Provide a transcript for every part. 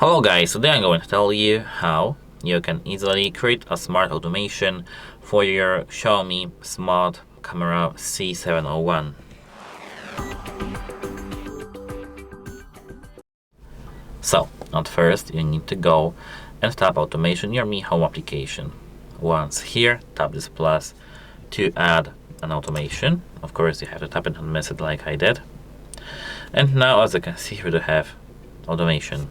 Hello guys, today I'm going to tell you how you can easily create a smart automation for your XIAOMI Smart Camera C701. So, at first you need to go and tap Automation in your Mi Home application. Once here, tap this plus to add an automation. Of course you have to tap it and miss it like I did. And now, as you can see, here to have automation.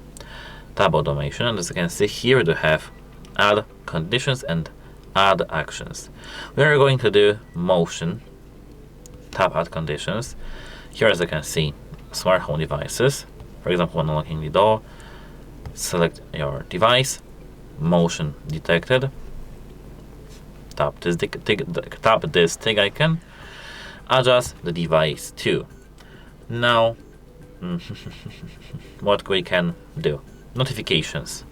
Tab automation, and as you can see here to have add conditions and add actions. We are going to do motion. Tap add conditions. Here, as you can see, smart home devices. For example, when unlocking the door, select your device, motion detected. Tap this tick icon. Adjust the device to. Now, what we can do. Notifications.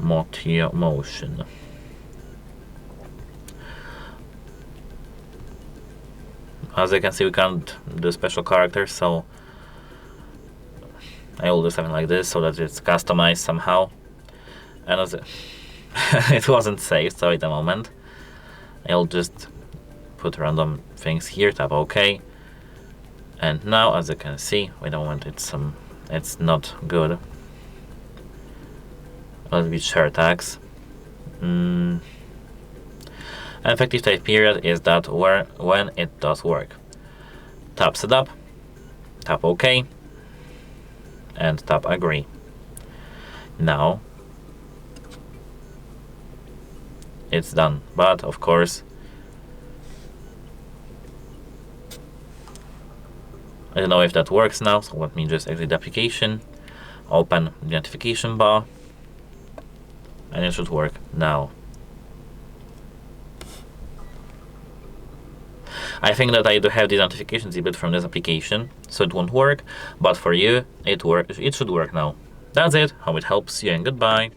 Motion. As you can see, we can't do special characters, so I will do something like this so that it's customized somehow. And as it wasn't saved, so wait a moment. I'll just put random things here, tap OK. And now, as you can see, wait a moment, it's not good. Let's be share tags. Effective type period is that when it does work. Tap setup, tap OK, and tap agree. Now it's done, but of course I don't know if that works now, so let me just exit the application, open the notification bar, and it should work now. I think that I do have the notifications enabled from this application, so it won't work, but for you, it should work now. That's it, hope it helps you, and goodbye.